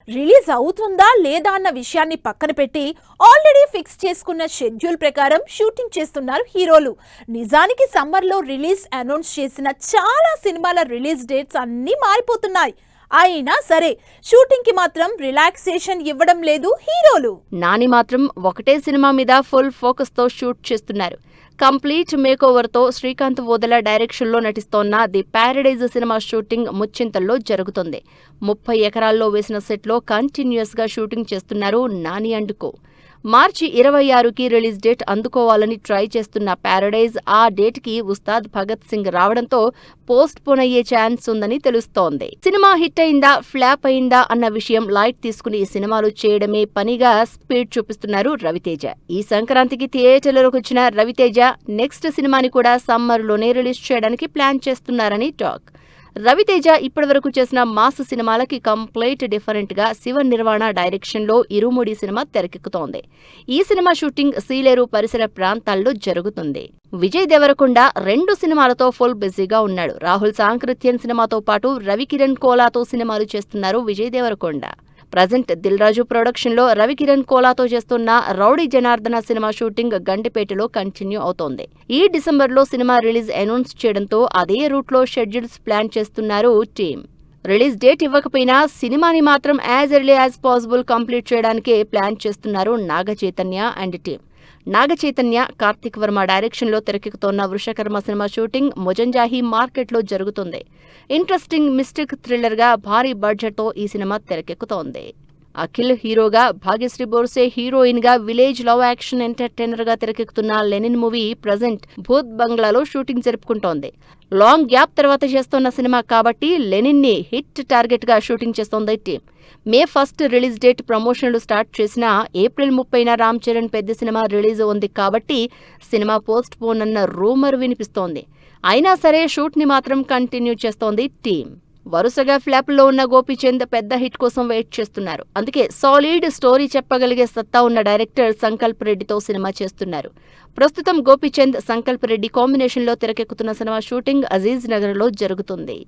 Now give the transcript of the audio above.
Release అవుతుందా లేదా అన్న విషయాన్ని పక్కన పెట్టి ఆల్రెడీ ఫిక్స్ చేసుకున్న షెడ్యూల్ ప్రకారం షూటింగ్ చేస్తున్నారు హీరోలు. నిజానికి సమ్మర్లో రిలీజ్ అనౌన్స్ చేసిన చాలా సినిమాల రిలీజ్ డేట్స్ అన్నీ మారిపోతున్నాయి. అయినా సరే షూటింగ్ కి మాత్రం రిలాక్సేషన్ ఇవ్వడం లేదు హీరోలు. నాని మాత్రం ఒకటే సినిమా మీద ఫుల్ ఫోకస్ తో షూట్ చేస్తున్నారు. కంప్లీట్ మేకోవర్ తో శ్రీకాంత్ వోదెల డైరెక్షన్ లో నటిస్తోన్న ది ప్యారడైజ్ సినిమా షూటింగ్ ముచ్చింతల్లో జరుగుతుంది. 30 ఎకరాల్లో వేసిన సెట్ లో కంటిన్యూస్ గా షూటింగ్ చేస్తున్నారు నాని అండ్ కో. మార్చి 26కి రిలీజ్ డేట్ అందుకోవాలని ట్రై చేస్తున్న ప్యారడైజ్ ఆ డేట్ కి ఉస్తాద్ భగత్ సింగ్ రావడంతో పోస్ట్ పోన్ అయ్యే ఛాన్స్ ఉందని తెలుస్తోంది. సినిమా హిట్ అయిందా ఫ్లాప్ అయిందా అన్న విషయం లైట్ తీసుకుని సినిమాలు చేయడమే పనిగా స్పీడ్ చూపిస్తున్నారు రవితేజ. ఈ సంక్రాంతికి థియేటర్లకు వచ్చిన రవితేజ నెక్స్ట్ సినిమాని కూడా సమ్మర్ లోనే రిలీజ్ చేయడానికి ప్లాన్ చేస్తున్నారని టాక్. రవితేజ ఇప్పటివరకు చేసిన మాస్ సినిమాలకి కంప్లీట్ డిఫరెంట్ గా శివ నిర్వాణ డైరెక్షన్ లో ఇరుముడి సినిమా తెరకెక్కుతోంది. ఈ సినిమా షూటింగ్ సీలేరు పరిసర ప్రాంతాల్లో జరుగుతుంది. విజయ్ దేవరకొండ 2 సినిమాలతో ఫుల్ బిజీగా ఉన్నాడు. రాహుల్ సాంకృత్యన్ సినిమాతో పాటు రవికిరణ్ కోలాతో సినిమాలు చేస్తున్నారు విజయ్ దేవరకొండ. ప్రజెంట్ దిల్ రాజు ప్రొడక్షన్ లో రవికిరణ్ కోలాతో చేస్తున్న రౌడీ జనార్దన సినిమా షూటింగ్ గండిపేటలో కంటిన్యూ అవుతోంది. ఈ డిసెంబర్ లో సినిమా రిలీజ్ అనౌన్స్ చేయడంతో అదే రూట్ లో షెడ్యూల్స్ ప్లాన్ చేస్తున్నారు టీం. రిలీజ్ డేట్ ఇవ్వకపోయినా సినిమాని మాత్రం as early as possible complete చేయడానికే ప్లాన్ చేస్తున్నారు Naga Chaitanya and team. Naga Chaitanya, Karthik Varma direction లో తెరకెక్కుతోన్న వృషకర్మ సినిమా షూటింగ్ మొజంజాహి మార్కెట్ లో జరుగుతుంది. ఇంట్రెస్టింగ్ మిస్టిక్ థ్రిల్లర్ గా భారీ బడ్జెట్ తో ఈ సినిమా తెరకెక్కుతోంది. అఖిల్ హీరోగా, భాగ్యశ్రీ బోర్సే హీరోయిన్ గా విలేజ్ లవ్ యాక్షన్ ఎంటర్టైనర్ గా తెరకెక్కుతున్న లెనిన్ మూవీ ప్రజెంట్ భూత్ బంగ్లాలో షూటింగ్ జరుపుకుంటోంది. లాంగ్ గ్యాప్ తర్వాత చేస్తోన్న సినిమా కాబట్టి లెనిన్ ని హిట్ టార్గెట్ గా షూటింగ్ చేస్తోంది టీం. మే 1 రిలీజ్ డేట్ ప్రమోషన్లు స్టార్ట్ చేసినా ఏప్రిల్ 30న రామ్ చరణ్ పెద్ద సినిమా రిలీజ్ ఉంది కాబట్టి సినిమా పోస్ట్ పోన్ అన్న రూమర్ వినిపిస్తోంది. అయినా సరే షూట్ ని మాత్రం కంటిన్యూ చేస్తోంది టీం. వరుసగా ఫ్లాప్లో ఉన్న గోపీచంద్ పెద్ద హిట్ కోసం వెయిట్ చేస్తున్నారు. అందుకే సాలిడ్ స్టోరీ చెప్పగలిగే సత్తా ఉన్న డైరెక్టర్ సంకల్ప్ రెడ్డితో సినిమా చేస్తున్నారు. ప్రస్తుతం గోపీచంద్, సంకల్ప్ రెడ్డి కాంబినేషన్లో తెరకెక్కుతున్న సినిమా షూటింగ్ అజీజ్ నగర్లో జరుగుతుంది.